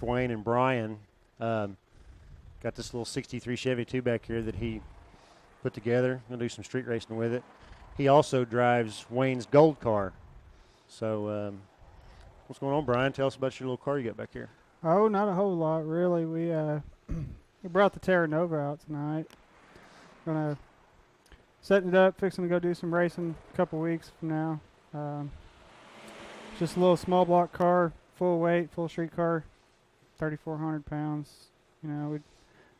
with Wayne and Brian. Got this little 63 Chevy 2 back here that he put together. Going to do some street racing with it. He also drives Wayne's gold car. So what's going on, Brian? Tell us about your little car you got back here. Oh, not a whole lot, really. We brought the Chevy Nova out tonight. Gonna setting it up, fixing to go do some racing a couple weeks from now. Just a little small block car, full weight, full street car, 3,400 pounds. You know, we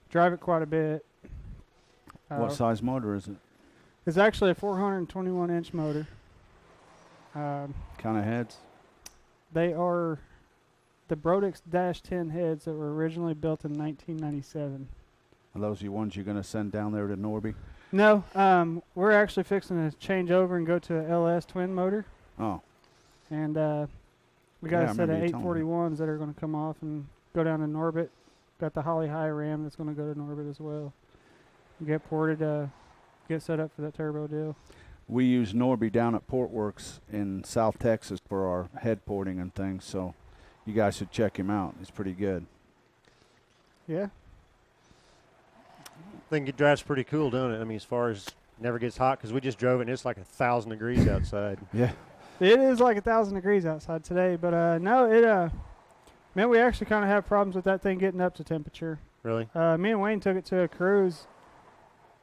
drive it quite a bit. What size motor is it? It's actually a 421-inch motor. Kind of heads? They are the Brodix-10 heads that were originally built in 1997. Are those the ones you're going to send down there to Norby? No, we're actually fixing to change over and go to an LS twin motor. Oh. And we got a set of 841s that are going to come off and go down to Norbit. Got the Holly High Ram that's going to go to Norbit as well. Get ported, get set up for that turbo deal. We use Norby down at Portworks in South Texas for our head porting and things, so you guys should check him out. He's pretty good. Yeah. I think it drives pretty cool, don't it? I mean, as far as never gets hot, because we just drove it and it's like 1,000 degrees outside. Yeah. It is like 1,000 degrees outside today, but no, man, we actually kind of have problems with that thing getting up to temperature. Really? Me and Wayne took it to a cruise.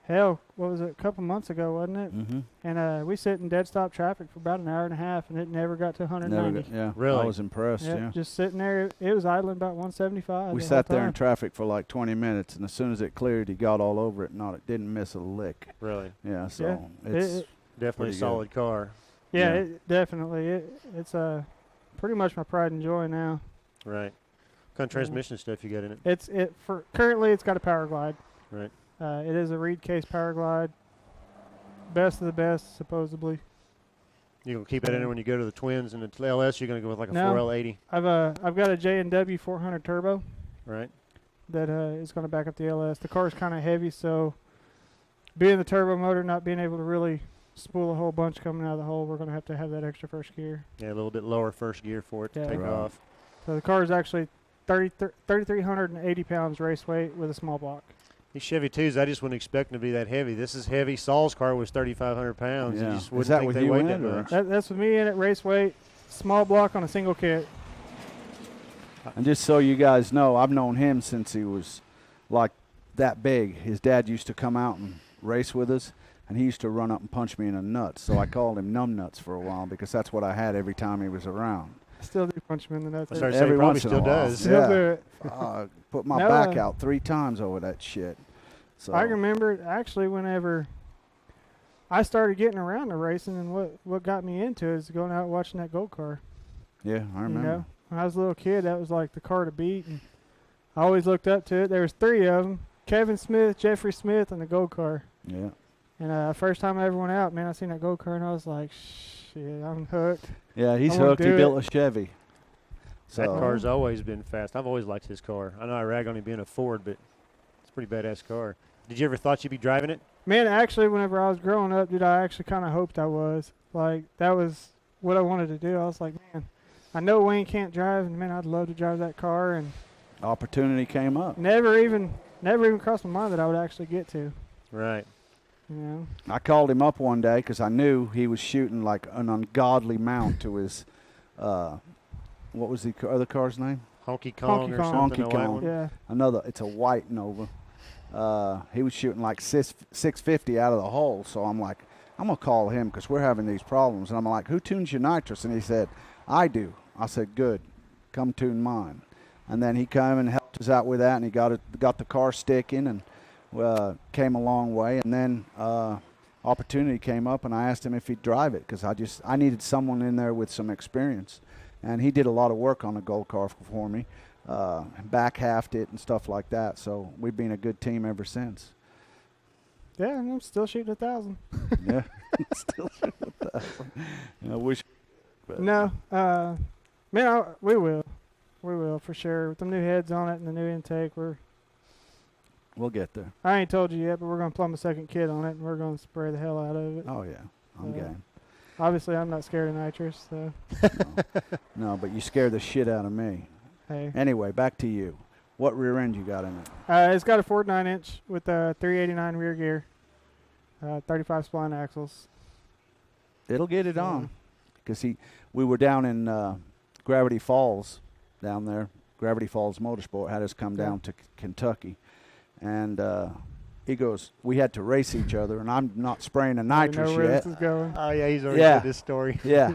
Hell, what was it, a couple months ago, wasn't it? Mm-hmm. And we sit in dead stop traffic for about an hour and a half, and it never got to 190. Yeah, really? I was impressed, Yep, yeah. just sitting there. It was idling about 175. We sat there in traffic for like 20 minutes, and as soon as it cleared, he got all over it, and it didn't miss a lick. Really? Yeah, so it's definitely a solid car. Yeah, definitely. It's pretty much my pride and joy now. Right. What kind of transmission stuff you got in it? Currently it's got a power glide. Right. It is a reed case power glide. Best of the best, supposedly. You gonna keep that in there when you go to the twins and the LS? You're gonna go with like a 4L80. I've got a J&W 400 turbo. Right. That is going to back up the LS. The car is kind of heavy, so being the turbo motor, not being able to really spool a whole bunch coming out of the hole, we're going to have that extra first gear. Yeah, a little bit lower first gear for it to take off. So the car is actually 3,380 pounds race weight with a small block. These Chevy 2s, I just wouldn't expect them to be that heavy. This is heavy. Saul's car was 3,500 pounds. Yeah. You just wouldn't think they weighed that much. That's with me in it, race weight, small block on a single kit. And just so you guys know, I've known him since he was like that big. His dad used to come out and race with us, and he used to run up and punch me in the nuts. So I called him Numb Nuts for a while because that's what I had every time he was around. Still do punch him in the nuts. Every probably still does. Still do it. Put my back out 3 times over that shit. So I remember actually whenever I started getting around to racing, and what got me into it is going out and watching that gold car. Yeah, I remember. You know, when I was a little kid, that was like the car to beat, and I always looked up to it. There was 3 of them: Kevin Smith, Jeffrey Smith, and the gold car. Yeah. And first time I ever went out, man, I seen that gold car, and I was like, shit, I'm hooked. Yeah, he's hooked. He built a Chevy. So that car's always been fast. I've always liked his car. I know I rag on him being a Ford, but it's a pretty badass car. Did you ever thought you'd be driving it? Man, actually, whenever I was growing up, dude, I actually kind of hoped I was. Like, that was what I wanted to do. I was like, man, I know Wayne can't drive, and man, I'd love to drive that car. And opportunity came up. Never even crossed my mind that I would actually get to. Right. You know? I called him up one day because I knew he was shooting like an ungodly mount to his, what was the other car's name? Honky Kong or something. Honky Kong. Yeah. It's a white Nova. He was shooting like 650 out of the hole. So I'm like, I'm going to call him because we're having these problems. And I'm like, who tunes your nitrous? And he said, I do. I said, good. Come tune mine. And then he came and helped us out with that, and he got the car sticking and came a long way. And then opportunity came up, and I asked him if he'd drive it because I needed someone in there with some experience. And he did a lot of work on the gold car for me, back halved it and stuff like that. So we've been a good team ever since. Yeah, and I'm still shooting 1,000. Yeah, still shooting 1,000. I wish. No, man, we will for sure. With the new heads on it and the new intake, we'll get there. I ain't told you yet, but we're gonna plumb a second kit on it, and we're gonna spray the hell out of it. Oh yeah, I'm game. Obviously, I'm not scared of nitrous, so. No, but you scare the shit out of me. Hey. Anyway, back to you. What rear end you got in it? It's got a Ford 9-inch with a 389 rear gear, 35 spline axles. It'll get it on. Because we were down in Gravity Falls down there. Gravity Falls Motorsport had us come down to Kentucky. And he goes, we had to race each other, and I'm not spraying a nitrous know where yet. This is going. Oh, yeah, he's already said this story. Yeah.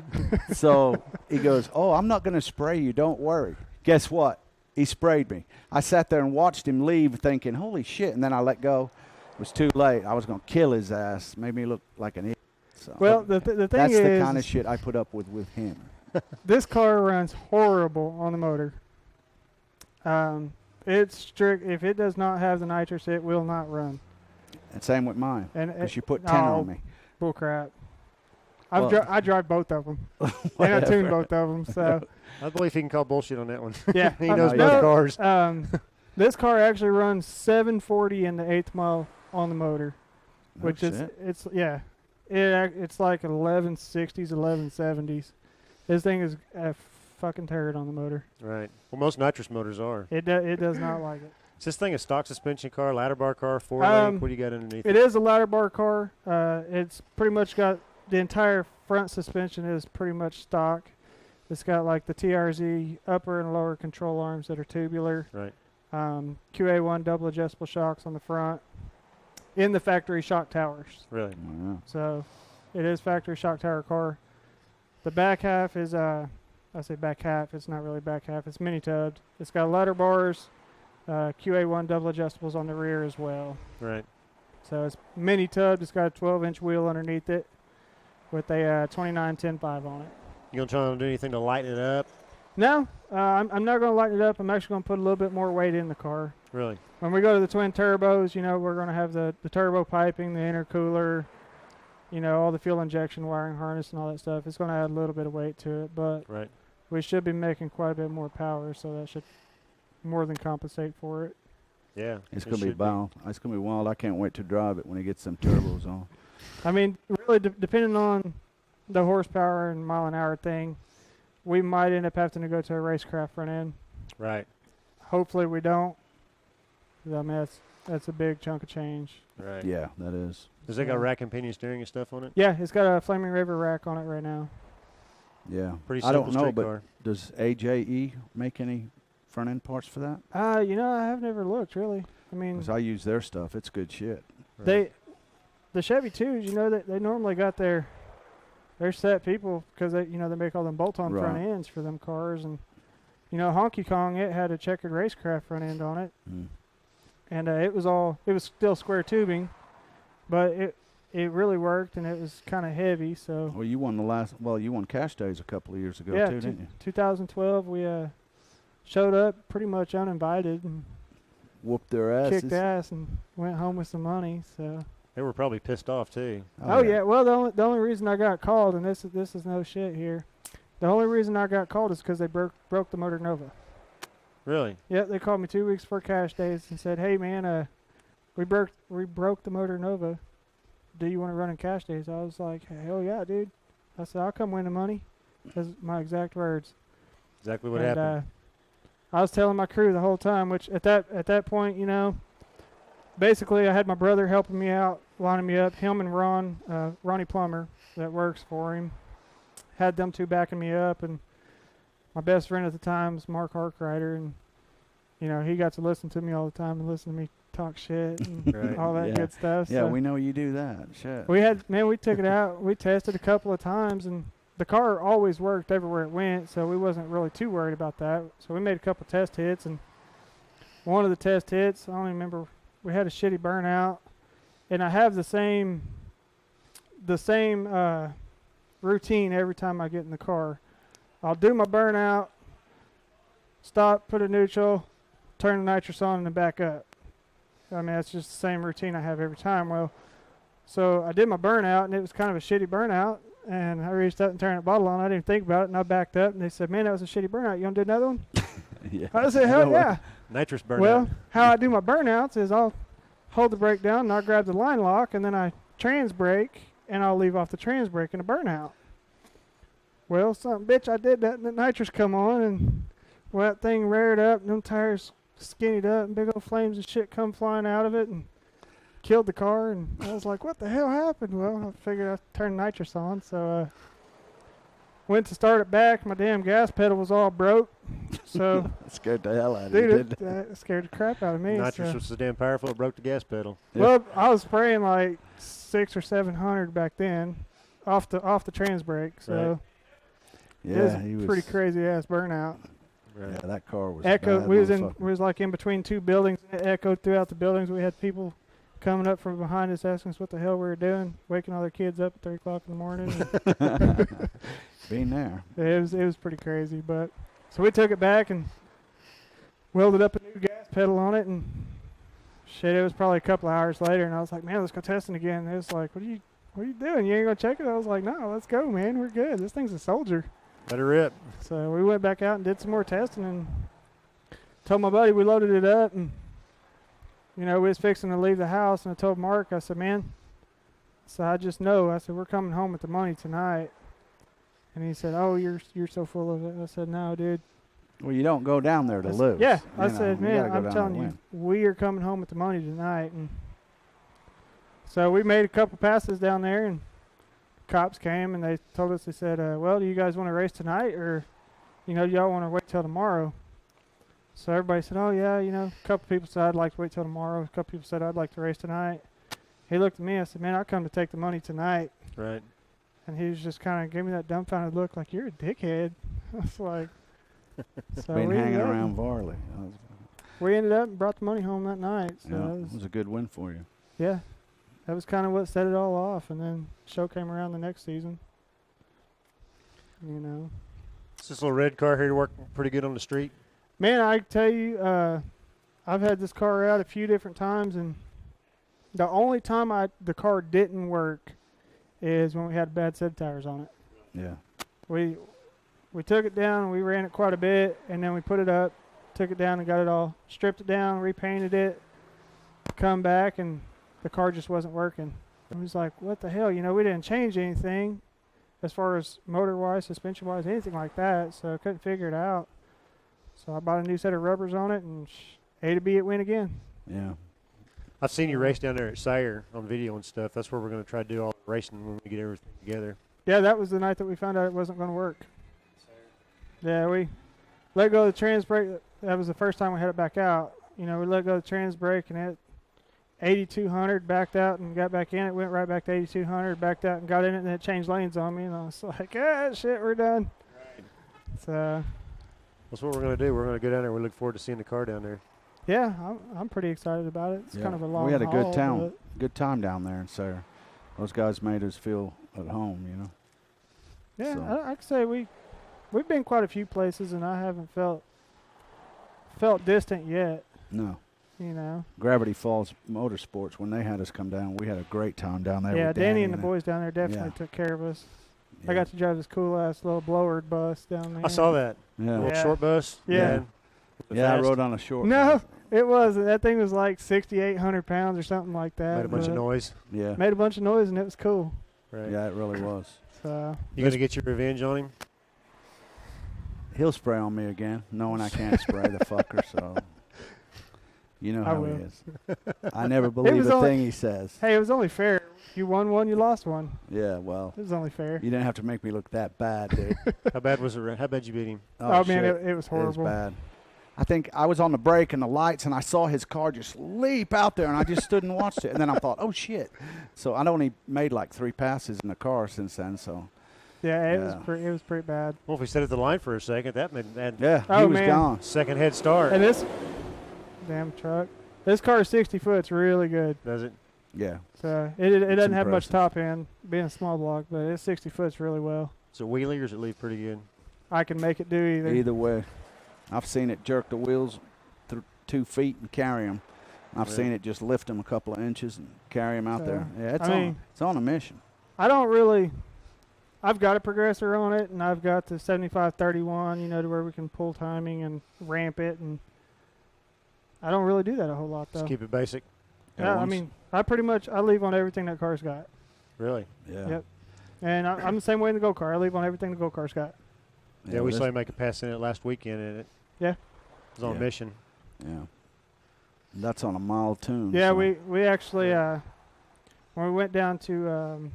So he goes, I'm not going to spray you. Don't worry. Guess what? He sprayed me. I sat there and watched him leave thinking, holy shit, and then I let go. It was too late. I was going to kill his ass. Made me look like an idiot. So Well, the thing that's is, the kind of shit I put up with him. this car runs horrible on the motor. It's strict. If it does not have the nitrous, it will not run. And same with mine. And Because you put 10 on me. Bull crap. Well, I drive both of them. And I tune both of them. So I believe he can call bullshit on that one. yeah, He knows both cars. This car actually runs 740 in the 8th mile on the motor, which is it's like 1160s, 1170s. This thing is a fucking turd on the motor. Right. Well, most nitrous motors are. It does not like it. Is this thing a stock suspension car, ladder bar car, 4-link? What do you got underneath it? It is a ladder bar car. It's pretty much got the entire front suspension is pretty much stock. It's got like the TRZ upper and lower control arms that are tubular. Right. QA1 double adjustable shocks on the front in the factory shock towers. Really? Yeah. So it is factory shock tower car. The back half is I say back half, it's not really back half, it's mini tubbed. It's got ladder bars, QA1 double adjustables on the rear as well. Right. So it's mini tubbed. It's got a 12-inch wheel underneath it with a 29-10.5 on it. You gonna try to do anything to lighten it up? No, I'm not going to lighten it up. I'm actually going to put a little bit more weight in the car. Really? When we go to the twin turbos, we're going to have the turbo piping, the intercooler, all the fuel injection wiring harness and all that stuff. It's going to add a little bit of weight to it, but right. We should be making quite a bit more power, so that should more than compensate for it. Yeah. It's going to be wild. It's going to be wild. I can't wait to drive it when it gets some turbos on. I mean, really, depending on the horsepower and mile an hour thing, we might end up having to go to a racecraft front end. Right. Hopefully we don't. I mean, that's a big chunk of change. Right. Yeah, that is. Does it got rack and pinion steering and stuff on it? Yeah, it's got a Flaming River rack on it right now. Yeah. Pretty I simple don't know, street but car. does AJE make any front end parts for that? I have never looked really. I mean, Because I use their stuff. It's good shit. Right. The Chevy 2s, they normally got their set people because they make all them bolt-on front ends for them cars, and Honky Kong, it had a checkered racecraft front end on it, and it was still square tubing, but it really worked, and it was kind of heavy. So Well, you won Cash Days a couple of years ago too, didn't you? 2012 we showed up pretty much uninvited and Whooped their asses. kicked ass and went home with some money. So. They were probably pissed off too. Oh yeah. Well, the only reason I got called, and this is no shit here, the only reason I got called is because they broke the Motor Nova. Really? Yeah, they called me 2 weeks before Cash Days and said, "Hey man, we broke the Motor Nova. Do you want to run in Cash Days?" I was like, "Hell yeah, dude." I said, "I'll come win the money." That's my exact words. Exactly what happened. I was telling my crew the whole time, which at that point, basically I had my brother helping me out, lining me up. Him and Ronnie Plummer, that works for him, had them two backing me up, and my best friend at the time was Mark Harkrider, and he got to listen to me all the time and listen to me talk shit and Right. all that good stuff. Yeah, so we know you do that. Shit. we took it out. We tested a couple of times, and the car always worked everywhere it went, so we wasn't really too worried about that. So we made a couple test hits, and one of the test hits, I don't even remember, we had a shitty burnout, and I have the same routine every time I get in the car. I'll do my burnout, stop, put a neutral, turn the nitrous on, and then back up. I mean, that's just the same routine I have every time. Well, so I did my burnout, and it was kind of a shitty burnout, and I reached up and turned the bottle on. I didn't think about it, and I backed up, and they said, "Man, that was a shitty burnout. You want to do another one?" Yeah. I said, "Hell yeah." Nitrous burnout. Well, how I do my burnouts is I'll hold the brake down, and I'll grab the line lock, and then I trans brake, and I'll leave off the trans brake in a burnout. Well, bitch, I did that, and the nitrous come on, and Well, that thing reared up, and them tires skinnied up, and big old flames and shit come flying out of it, and killed the car. And I was like, what the hell happened? Well, I figured I'd turn nitrous on, so went to start it back. My damn gas pedal was all broke. So scared the hell out of you, dude, didn't it? it scared the crap out of me. Nitrous was so damn powerful, it broke the gas pedal. Yeah. Well, I was spraying like 600 or 700 back then off the trans brake, so Yeah, it was he was pretty crazy ass burnout. Right. Yeah, that car was Echo. bad We motherfucker. was like in between two buildings. And it echoed throughout the buildings. We had people coming up from behind us asking us what the hell we were doing, waking all their kids up at 3 o'clock in the morning. Being there. It was pretty crazy, but so we took it back and welded up a new gas pedal on it, and shit, it was probably a couple of hours later, and I was like, man, let's go testing again. And it was like, what are you doing? You ain't gonna check it? I was like, no, let's go, man. We're good. This thing's a soldier. Let her rip. So we went back out and did some more testing, and told my buddy we loaded it up, and we was fixing to leave the house, and I told Mark, I said, man, I just know. I said, we're coming home with the money tonight. And he said, oh, you're so full of it. I said, no, dude. Well, you don't go down there to lose. Yeah, You I know, said, you man, gotta go I'm down telling there you, to we are coming home with the money tonight. And so we made a couple passes down there, and cops came, and they told us, they said, well, do you guys want to race tonight, or, y'all want to wait till tomorrow? So everybody said, oh, yeah, a couple people said, I'd like to wait till tomorrow. A couple people said, I'd like to race tonight. He looked at me, I said, man, I come to take the money tonight. Right. And he was just kind of giving me that dumbfounded look like, you're a dickhead. I was like, so Been we hanging ended up- around Varley. We ended up and brought the money home that night. So It was a good win for you. yeah, that was kind of what set it all off. And then show came around the next season. Is this little red car here working pretty good on the street? Man, I tell you, I've had this car out a few different times, and the only time the car didn't work is when we had bad sub tires on it. Yeah. We took it down, and we ran it quite a bit, and then we put it up, took it down and got it all, stripped it down, repainted it, come back, and the car just wasn't working. I was like, what the hell? We didn't change anything as far as motor-wise, suspension-wise, anything like that, so I couldn't figure it out. So I bought a new set of rubbers on it, and A to B, it went again. Yeah. I've seen you race down there at Sire on video and stuff. That's where we're going to try to do all the racing when we get everything together. Yeah, that was the night that we found out it wasn't going to work. Yeah, we let go of the trans brake. That was the first time we had it back out. We let go of the trans brake, and it 8,200 backed out and got back in. It went right back to 8,200, backed out and got in it, and then it changed lanes on me. And I was like, shit, we're done. Right. So That's what we're going to do. We're going to go down there. We look forward to seeing the car down there. yeah, I'm pretty excited about it. It's kind of a long We had a haul, good time down there in Sarah. Those guys made us feel at home, Yeah, So. I can say we've been quite a few places, and I haven't felt distant yet. No. Gravity Falls Motorsports, when they had us come down, we had a great time down there. Yeah, with Danny and the boys down there definitely Yeah. took care of us. Yeah. I got to drive this cool-ass little blower bus down there. I saw that. Yeah. Little Yeah. short bus. Yeah. Yeah, I Fast. rode on a short. No, bus. it wasn't. That thing was like 6,800 pounds or something like that. Made a bunch of but noise. Yeah. Made a bunch of noise, and it was cool. Right. Yeah, it really was. So You going to get your revenge on him? He'll spray on me again, knowing I can't spray the fucker, so you know I how will. he is. I never believe was a only- thing he says. hey, it was only fair. You won one, you lost one. Yeah, well, It was only fair. you didn't have to make me look that bad, dude. How bad was it? How bad you beat him? Oh, man, shit. it was It was horrible. bad. I think I was on the brake and the lights, and I saw his car just leap out there, and I just stood and watched it. And then I thought, oh, shit. So I'd only made like 3 passes in the car since then, so. Yeah, it Yeah. was pretty bad. Well, if we set at the line for a second, that meant that Yeah, Oh, he was man. gone. second head start. And this damn truck, this car is 60 foot. It's really good. Does it? Yeah. So it doesn't have much impressive. top end, being a small block, but it's 60 foot really well. Is it wheelie or does it leave pretty good? I can make it do either. Either way. I've seen it jerk the wheels 2 feet and carry them. I've Really? seen it just lift them a couple of inches and carry them out So, there. Yeah, I it's on a mission. I don't really. I've got a progressor on it, and I've got the 7531, to where we can pull timing and ramp it, and I don't really do that a whole lot though. Just keep it basic. Yeah, I once- mean, I leave on everything that car's got, Really? Yeah. Yep. and I'm the same way in the go kart. I leave on everything the go kart's got. Yeah, we this- saw you make a pass in it last weekend in it. Yeah. It was on a mission. Yeah. That's on a mile tune. Yeah, so. we actually when we went down to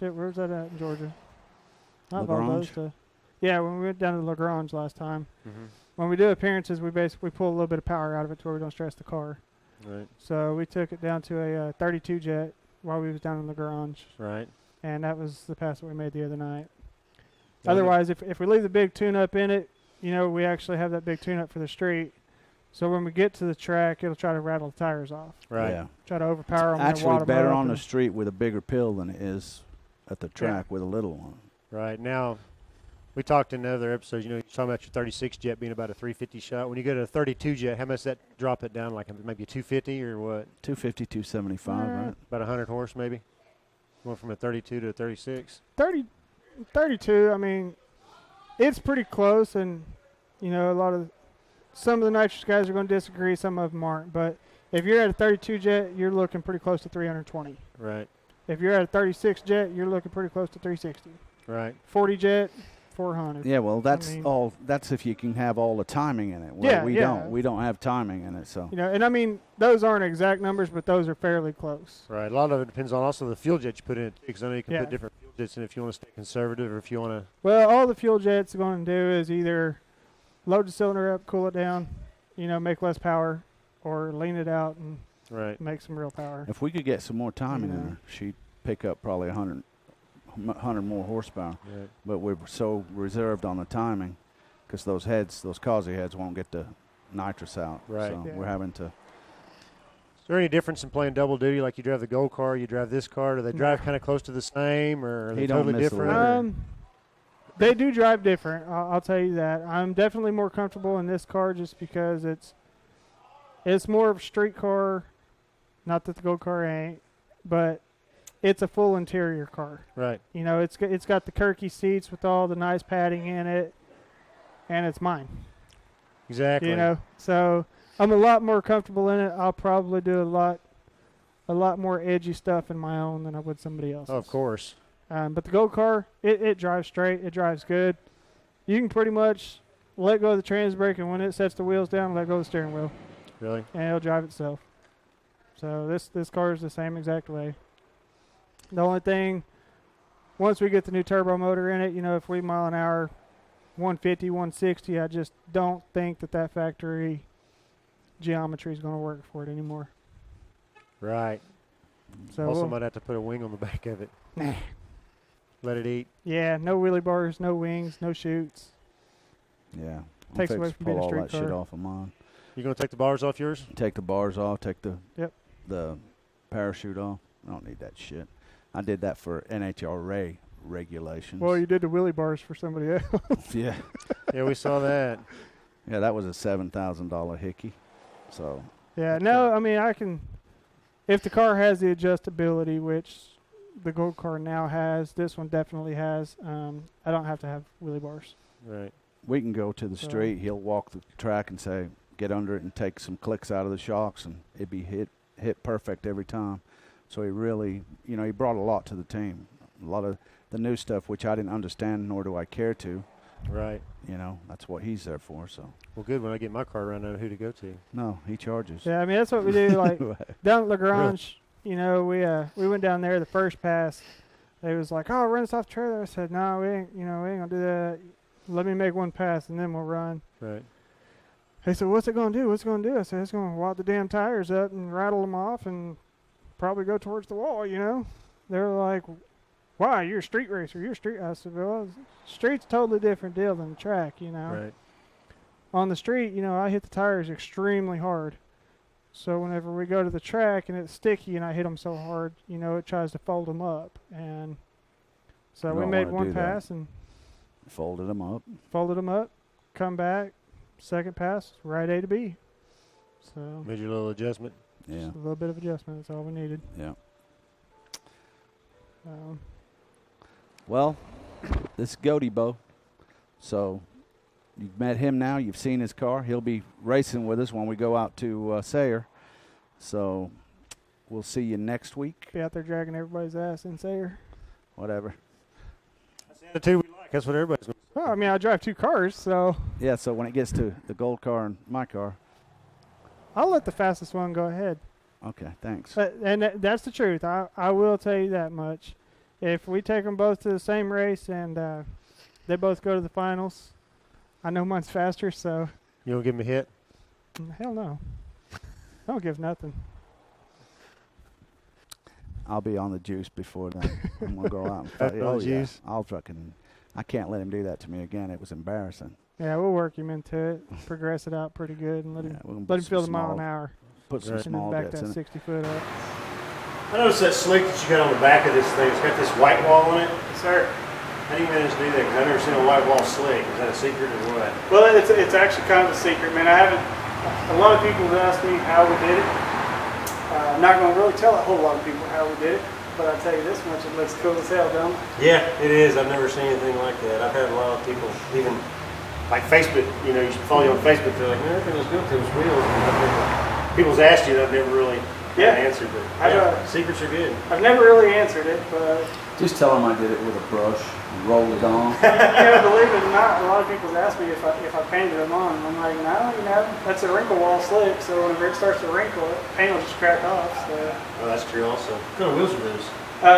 where's that at in Georgia? Not LaGrange? Valdosta. Yeah, when we went down to LaGrange last time. Mm-hmm. When we do appearances, we basically pull a little bit of power out of it to where we don't stress the car. Right. So we took it down to a 32 jet while we was down in LaGrange. Right. And that was the pass that we made the other night. Okay. Otherwise, if we leave the big tune-up in it, we actually have that big tune-up for the street. So when we get to the track, it'll try to rattle the tires off. Right. Yeah. Try to overpower them. Actually, better on the street with a bigger pill than it is at the track with a little one. Right. Now, we talked in other episodes, you're talking about your 36 jet being about a 350 shot. When you go to a 32 jet, how much does that drop it down? Like maybe a 250 or what? 250, 275, right? About 100 horse maybe? Going from a 32 to a 36? 32, I mean, it's pretty close. And, some of the nitrous guys are going to disagree. Some of them aren't. But if you're at a 32 jet, you're looking pretty close to 320. Right. If you're at a 36 jet, you're looking pretty close to 360. Right. 40 jet, 400. Yeah, well, that's all. That's if you can have all the timing in it. Well, we don't. We don't have timing in it, so. And I mean, those aren't exact numbers, but those are fairly close. Right. A lot of it depends on also the fuel jet you put in it, because I know you can put different fuel jets in if you want to stay conservative or if you want to. Well, all the fuel jets are going to do is either load the cylinder up, cool it down, make less power, or lean it out and make some real power. If we could get some more timing in her, she'd pick up probably 100 more horsepower. Right. But we're so reserved on the timing because those Causey heads won't get the nitrous out. Right. So we're having to. Is there any difference in playing double duty? Like you drive the gold car, you drive this car? Do they drive kind of close to the same, or are they totally different? They do drive different. I'll tell you that. I'm definitely more comfortable in this car just because it's more of a street car. Not that the gold car ain't, but it's a full interior car. Right. It's got the Kirky seats with all the nice padding in it, and it's mine. Exactly. So I'm a lot more comfortable in it. I'll probably do a lot more edgy stuff in my own than I would somebody else's. Oh, of course. But the gold car, it drives straight. It drives good. You can pretty much let go of the trans brake, and when it sets the wheels down, let go of the steering wheel. Really? And it'll drive itself. So this car is the same exact way. The only thing, once we get the new turbo motor in it, if we mile an hour, 150, 160, I just don't think that factory geometry is going to work for it anymore. Right. So also might have to put a wing on the back of it. Nah. Let it eat. Yeah, no wheelie bars, no wings, no chutes. Yeah. Takes away from being a street car. Pull all that shit off of mine. You going to take the bars off yours? Take the bars off, take the parachute off. I don't need that shit. I did that for NHRA regulations. Well, you did the wheelie bars for somebody else. Yeah. Yeah, we saw that. Yeah, that was a $7,000 hickey. So. Yeah, no, I mean, I can, if the car has the adjustability, which the gold car now has, this one definitely has, I don't have to have wheelie bars. Right. We can go to the street. He'll walk the track and say, get under it and take some clicks out of the shocks, and it'd be hit perfect every time. So he really, he brought a lot to the team. A lot of the new stuff, which I didn't understand, nor do I care to. Right. That's what he's there for. So. Well, good. When I get my car around, I know who to go to. No, he charges. Yeah, I mean, that's what we do. Like, down at LaGrange, we went down there the first pass. They was like, oh, run us off the trailer. I said, no, we ain't going to do that. Let me make one pass, and then we'll run. Right. They said, what's it going to do? What's it going to do? I said, it's going to wad the damn tires up and rattle them off and probably go towards the wall, They're like, why? You're a street racer. You're a street. I said, well, street's a totally different deal than the track, Right. On the street, I hit the tires extremely hard. So whenever we go to the track and it's sticky and I hit them so hard, it tries to fold them up. And so we made one pass and folded them up, come back, second pass, right A to B. So made your little adjustment. Yeah. Just a little bit of adjustment. That's all we needed. Yeah. Well, this is Goteebo. So you've met him now. You've seen his car. He'll be racing with us when we go out to Sayre. So we'll see you next week. Be out there dragging everybody's ass in Sayre. Whatever. That's the attitude we like. That's what everybody's going to say. Well, I mean, I drive 2 cars, so. Yeah, so when it gets to the gold car and my car. I'll let the fastest one go ahead. Okay, thanks. That's the truth. I will tell you that much. If we take them both to the same race and they both go to the finals, I know mine's faster, so. You don't give him a hit? Hell no. I don't give nothing. I'll be on the juice before then. I'm going to go out and fight. Oh, juice? Yeah. I can't let him do that to me again. It was embarrassing. Yeah, we'll work him into it, progress it out pretty good, and let him feel the mile an hour. Put some small back bits that in 60 foot up. I noticed that slick that you got on the back of this thing. It's got this white wall on it. Sir. How do you manage to do that? Because I've never seen a white wall slick. Is that a secret or what? Well, it's actually kind of a secret, man. A lot of people have asked me how we did it. I'm not going to really tell a whole lot of people how we did it, but I'll tell you this much, it looks cool as hell, don't it? Yeah, it is. I've never seen anything like that. I've had a lot of people, even like Facebook, you follow you on Facebook, they're like, man, everything was good to those wheels. And people's asked you, and I've never really answered it. Secrets are good. I've never really answered it, but... Just tell him I did it with a brush and rolled it on. Believe it or not, a lot of people ask me if I painted them on. I'm like, no, that's a wrinkle wall slick, so whenever it starts to wrinkle, the paint will just crack off. So. Oh, that's true also. What kind of wheels are those?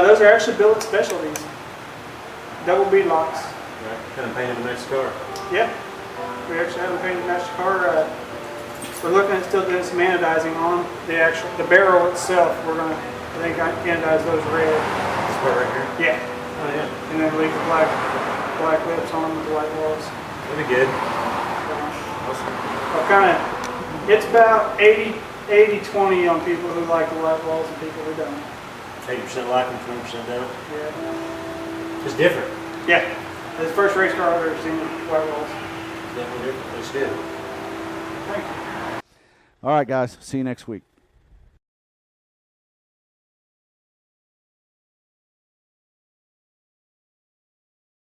Those are actually billet specialties. Double bead locks. Right. Kind of painted to match the car. Yeah. We actually have them painted to match the car. We're looking at still doing some anodizing on them. The barrel itself, we're going to, I think, anodize those red. This part right here? Yeah. Oh, yeah. And then leave the black lips on them with the white walls. That'd be good. Awesome. It's about 80-20 on people who like the white walls and people who don't. 80% like them, 20% don't? Yeah. It's different. Yeah. It's the first race car I've ever seen with white walls. Definitely different. It's good. Thank you. All right, guys. See you next week.